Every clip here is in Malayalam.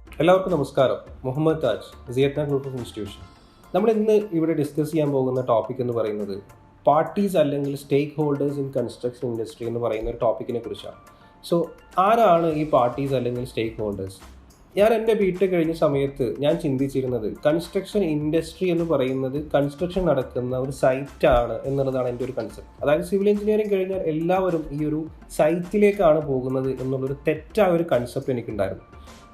എല്ലാവർക്കും നമസ്കാരം. Muhammad Taj, Siyatna group of institution. നമ്മൾ ഇന്ന് ഇവിടെ ഡിസ്കസ് ചെയ്യാൻ പോകുന്ന ടോപ്പിക് എന്ന് പറയുന്നത് പാർട്ടീസ് അല്ലെങ്കിൽ സ്റ്റേക്ക് ഹോൾഡേഴ്സ് ഇൻ കൺസ്ട്രക്ഷൻ ഇൻഡസ്ട്രി എന്ന് പറയുന്ന ഒരു ടോപ്പിക്കിനെ കുറിച്ചാണ്. സോ ആരാണ് ഈ പാർട്ടീസ് അല്ലെങ്കിൽ സ്റ്റേക്ക് ഹോൾഡേഴ്സ്? ഞാൻ എൻ്റെ ബിടെക് കഴിഞ്ഞ സമയത്ത് ഞാൻ ചിന്തിച്ചിരുന്നത് കൺസ്ട്രക്ഷൻ ഇൻഡസ്ട്രി എന്ന് പറയുന്നത് കൺസ്ട്രക്ഷൻ നടക്കുന്ന ഒരു സൈറ്റാണ് എന്നുള്ളതാണ് എൻ്റെ ഒരു കൺസെപ്റ്റ്. അതായത് സിവിൽ എഞ്ചിനീയറിംഗ് കഴിഞ്ഞാൽ എല്ലാവരും ഈ ഒരു സൈറ്റിലേക്കാണ് പോകുന്നത് എന്നുള്ളൊരു തെറ്റായ ഒരു കൺസെപ്റ്റ് എനിക്കുണ്ടായിരുന്നു.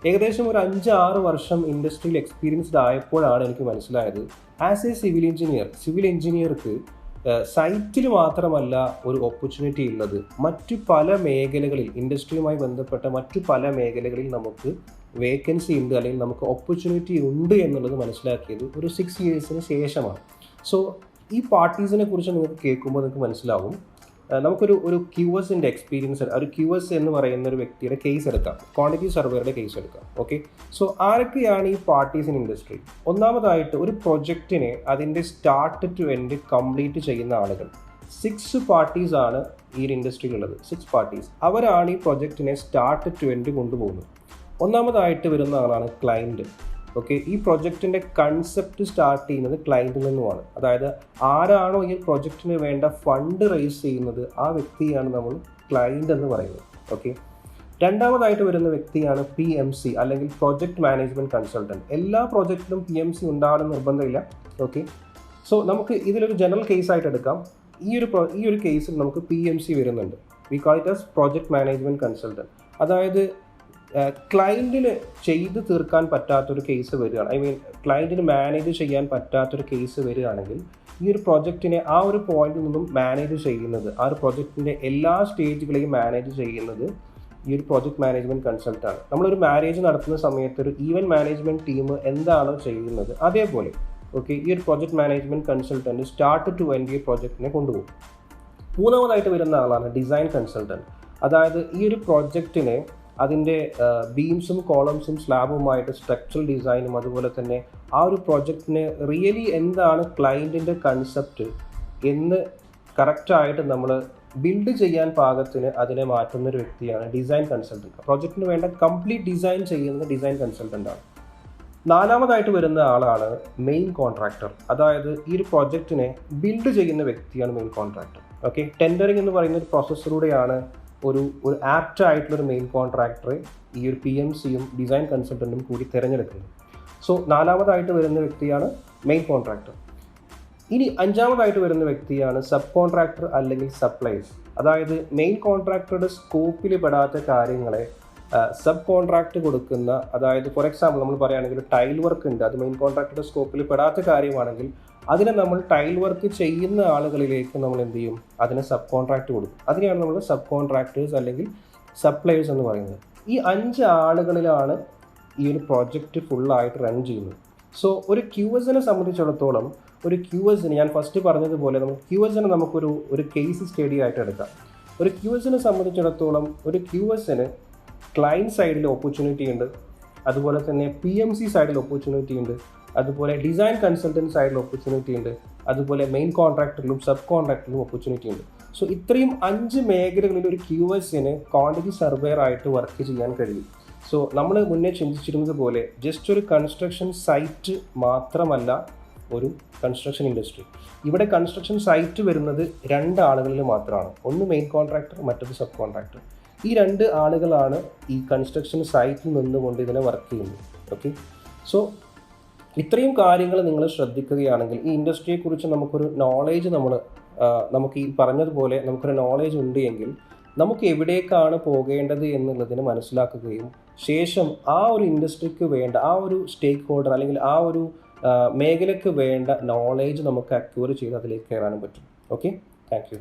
ഏകദേശം ഒരു 5-6 വർഷം ഇൻഡസ്ട്രിയിൽ എക്സ്പീരിയൻസ്ഡ് ആയപ്പോഴാണ് എനിക്ക് മനസ്സിലായത് ആസ് എ സിവിൽ എഞ്ചിനീയർക്ക് സൈറ്റിൽ മാത്രമല്ല ഒരു ഓപ്പർച്യൂണിറ്റി ഉള്ളത്, മറ്റു പല മേഖലകളിൽ ഇൻഡസ്ട്രിയുമായി ബന്ധപ്പെട്ട മറ്റു പല മേഖലകളിൽ നമുക്ക് വേക്കൻസി ഉണ്ട് അല്ലെങ്കിൽ നമുക്ക് ഓപ്പർച്യൂണിറ്റി ഉണ്ട് എന്നുള്ളത് മനസ്സിലാക്കിയത് ഒരു 6 ഇയേഴ്സിന് ശേഷമാണ്. സോ ഈ പാർട്ടീസിനെ കുറിച്ച് നിങ്ങൾക്ക് കേൾക്കുമ്പോൾ നിങ്ങൾക്ക് മനസ്സിലാവും. നമുക്കൊരു ക്യൂഎസിൻ്റെ എക്സ്പീരിയൻസ്, ഒരു ക്യൂഎസ് എന്ന് പറയുന്ന ഒരു വ്യക്തിയുടെ കേസ് എടുക്കാം, ക്വാണ്ടിറ്റി സർവേയുടെ കേസ് എടുക്കാം. ഓക്കെ, സോ ആരൊക്കെയാണ് ഈ പാർട്ടീസ് ഇൻ ഇൻഡസ്ട്രി? ഒന്നാമതായിട്ട് ഒരു പ്രൊജക്റ്റിനെ അതിൻ്റെ സ്റ്റാർട്ട് ടു എൻഡ് കംപ്ലീറ്റ് ചെയ്യുന്ന ആളുകൾ 6 പാർട്ടീസ് ആണ് ഈ ഒരു ഇൻഡസ്ട്രിയിലുള്ളത്. 6 പാർട്ടീസ്, അവരാണ് ഈ പ്രൊജക്റ്റിനെ സ്റ്റാർട്ട് ടു എൻഡ് കൊണ്ടുപോകുന്നത്. ഒന്നാമതായിട്ട് വരുന്ന ആളാണ് ക്ലയൻറ്റ്. ഓക്കെ, ഈ പ്രൊജക്റ്റിൻ്റെ കൺസെപ്റ്റ് സ്റ്റാർട്ട് ചെയ്യുന്നത് ക്ലയൻറ്റിൽ നിന്നുമാണ്. അതായത് ആരാണോ ഈ പ്രൊജക്റ്റിന് വേണ്ട ഫണ്ട് റേസ് ചെയ്യുന്നത് ആ വ്യക്തിയാണ് നമ്മൾ ക്ലയൻറ്റ് എന്ന് പറയുന്നത്. ഓക്കെ, രണ്ടാമതായിട്ട് വരുന്ന വ്യക്തിയാണ് PMC അല്ലെങ്കിൽ പ്രൊജക്ട് മാനേജ്മെൻറ്റ് കൺസൾട്ടൻറ്റ്. എല്ലാ പ്രൊജക്റ്റിലും PMC ഉണ്ടാവണം നിർബന്ധമില്ല. ഓക്കെ, സോ നമുക്ക് ഇതിലൊരു ജനറൽ കേസായിട്ട് എടുക്കാം. ഈ ഒരു കേസിൽ നമുക്ക് PMC വരുന്നുണ്ട്. We call it as project management consultant. അതായത് ക്ലയൻറ്റിന് ചെയ്ത് തീർക്കാൻ പറ്റാത്തൊരു കേസ് വരികയാണ്, ക്ലയൻറ്റിന് മാനേജ് ചെയ്യാൻ പറ്റാത്തൊരു കേസ് വരികയാണെങ്കിൽ ഈ ഒരു പ്രൊജക്റ്റിനെ ആ ഒരു പോയിന്റിൽ നിന്നും മാനേജ് ചെയ്യുന്നത്, ആ ഒരു പ്രൊജക്റ്റിൻ്റെ എല്ലാ സ്റ്റേജുകളെയും മാനേജ് ചെയ്യുന്നത് ഈ ഒരു പ്രൊജക്ട് മാനേജ്മെൻറ്റ് കൺസൾട്ടാണ്. നമ്മളൊരു മാരേജ് നടത്തുന്ന സമയത്ത് ഒരു ഈവൻറ്റ് മാനേജ്മെൻറ്റ് ടീം എന്താണോ ചെയ്യുന്നത് അതേപോലെ ഓക്കെ ഈ ഒരു project management consultant start to end ഈ പ്രൊജക്റ്റിനെ കൊണ്ടുപോകും. മൂന്നാമതായിട്ട് വരുന്ന ആളാണ് ഡിസൈൻ കൺസൾട്ടൻറ്റ്. അതായത് ഈ ഒരു പ്രൊജക്റ്റിനെ അതിൻ്റെ ബീംസും കോളംസും സ്ലാബുമായിട്ട് സ്ട്രക്ചറൽ ഡിസൈനും അതുപോലെ തന്നെ ആ ഒരു പ്രൊജക്റ്റിന് റിയലി എന്താണ് ക്ലയൻറ്റിൻ്റെ കൺസെപ്റ്റ് എന്ന് കറക്റ്റായിട്ട് നമ്മൾ ബിൽഡ് ചെയ്യാൻ പാകത്തിന് അതിനെ മാറ്റുന്നൊരു വ്യക്തിയാണ് ഡിസൈൻ കൺസൾട്ടൻറ്റ്. പ്രൊജക്റ്റിന് വേണ്ട കംപ്ലീറ്റ് ഡിസൈൻ ചെയ്യുന്നത് ഡിസൈൻ കൺസൾട്ടൻ്റാണ്. നാലാമതായിട്ട് വരുന്ന ആളാണ് മെയിൻ കോൺട്രാക്ടർ. അതായത് ഈ ഒരു പ്രൊജക്റ്റിനെ ബിൽഡ് ചെയ്യുന്ന വ്യക്തിയാണ് മെയിൻ കോൺട്രാക്ടർ. ഓക്കെ, ടെൻഡറിങ് എന്ന് പറയുന്ന ഒരു പ്രോസസ്സിലൂടെയാണ് ഒരു ആപ്റ്റ് ആയിട്ടുള്ളൊരു മെയിൻ കോൺട്രാക്ടറെ ഈ ഒരു PMCയും ഡിസൈൻ കൺസൾട്ടൻറ്റും കൂടി തിരഞ്ഞെടുക്കുന്നത്. സോ നാലാമതായിട്ട് വരുന്ന വ്യക്തിയാണ് മെയിൻ കോൺട്രാക്ടർ. ഇനി അഞ്ചാമതായിട്ട് വരുന്ന വ്യക്തിയാണ് സബ് കോൺട്രാക്ടർ അല്ലെങ്കിൽ സപ്ലൈസ്. അതായത് മെയിൻ കോൺട്രാക്ടറുടെ സ്കോപ്പിൽ പെടാത്ത കാര്യങ്ങളെ സബ് കോൺട്രാക്ട് കൊടുക്കുന്ന, അതായത് ഫോർ എക്സാമ്പിൾ നമ്മൾ പറയുകയാണെങ്കിൽ ടൈൽ വർക്ക് ഉണ്ട്, അത് മെയിൻ കോൺട്രാക്ടറുടെ സ്കോപ്പിൽ പെടാത്ത കാര്യമാണെങ്കിൽ അതിനെ നമ്മൾ ടൈൽ വർക്ക് ചെയ്യുന്ന ആളുകളിലേക്ക് നമ്മൾ എന്ത് ചെയ്യും, അതിനെ സബ് കോൺട്രാക്ട് കൊടുക്കും. അതിനെയാണ് നമ്മൾ സബ് കോൺട്രാക്ടേഴ്സ് അല്ലെങ്കിൽ സപ്ലൈസ് എന്ന് പറയുന്നത്. ഈ 5 ആളുകളിലാണ് ഈ ഒരു പ്രോജക്റ്റ് ഫുള്ളായിട്ട് റൺ ചെയ്യുന്നത്. സോ ഒരു QSനെ സംബന്ധിച്ചിടത്തോളം, ഒരു QSന് ഞാൻ ഫസ്റ്റ് പറഞ്ഞതുപോലെ നമുക്ക് QSനെ നമുക്കൊരു കേസ് സ്റ്റഡി ആയിട്ട് എടുക്കാം. ഒരു QSനെ സംബന്ധിച്ചിടത്തോളം ഒരു QSന് ക്ലയൻറ്റ് സൈഡിൽ ഓപ്പർച്യൂണിറ്റി ഉണ്ട്, അതുപോലെ തന്നെ PMC സൈഡിൽ ഓപ്പർച്യൂണിറ്റി ഉണ്ട്, അതുപോലെ ഡിസൈൻ കൺസൾട്ടൻറ്റ് സൈഡിൽ ഓപ്പർച്യൂണിറ്റി ഉണ്ട്, അതുപോലെ മെയിൻ കോൺട്രാക്ടറിലും സബ് കോൺട്രാക്ടറിലും ഓപ്പർച്യൂണിറ്റി ഉണ്ട്. സോ ഇത്രയും 5 മേഖലകളിൽ ഒരു QSന് ക്വാണ്ടിറ്റി സർവേയർ ആയിട്ട് വർക്ക് ചെയ്യാൻ കഴിയും. സോ നമ്മൾ മുന്നേ ചിന്തിച്ചിരുന്നത് പോലെ ജസ്റ്റ് ഒരു കൺസ്ട്രക്ഷൻ സൈറ്റ് മാത്രമല്ല ഒരു കൺസ്ട്രക്ഷൻ ഇൻഡസ്ട്രി. ഇവിടെ കൺസ്ട്രക്ഷൻ സൈറ്റ് വരുന്നത് 2 ആളുകളിൽ മാത്രമാണ്. ഒന്ന് മെയിൻ കോൺട്രാക്ടർ, മറ്റൊരു സബ് കോൺട്രാക്ടർ. ഈ 2 ആളുകളാണ് ഈ കൺസ്ട്രക്ഷൻ സൈറ്റിൽ നിന്നുകൊണ്ട് ഇതിനെ വർക്ക് ചെയ്യുന്നത്. ഓക്കെ, സോ ഇത്രയും കാര്യങ്ങൾ നിങ്ങൾ ശ്രദ്ധിക്കുകയാണെങ്കിൽ ഈ ഇൻഡസ്ട്രിയെക്കുറിച്ച് നമുക്കൊരു നോളേജ് നമുക്ക് ഈ പറഞ്ഞതുപോലെ നമുക്കൊരു നോളേജ് ഉണ്ട് എങ്കിൽ നമുക്ക് എവിടേക്കാണ് പോകേണ്ടത് എന്നുള്ളതിന് മനസ്സിലാക്കുകയും ശേഷം ആ ഒരു ഇൻഡസ്ട്രിക്ക് വേണ്ട ആ ഒരു സ്റ്റേക്ക് ഹോൾഡർ അല്ലെങ്കിൽ ആ ഒരു മേഖലയ്ക്ക് വേണ്ട നോളേജ് നമുക്ക് അക്വയർ ചെയ്ത് അതിലേക്ക് കയറാനും പറ്റും. Okay, thank you.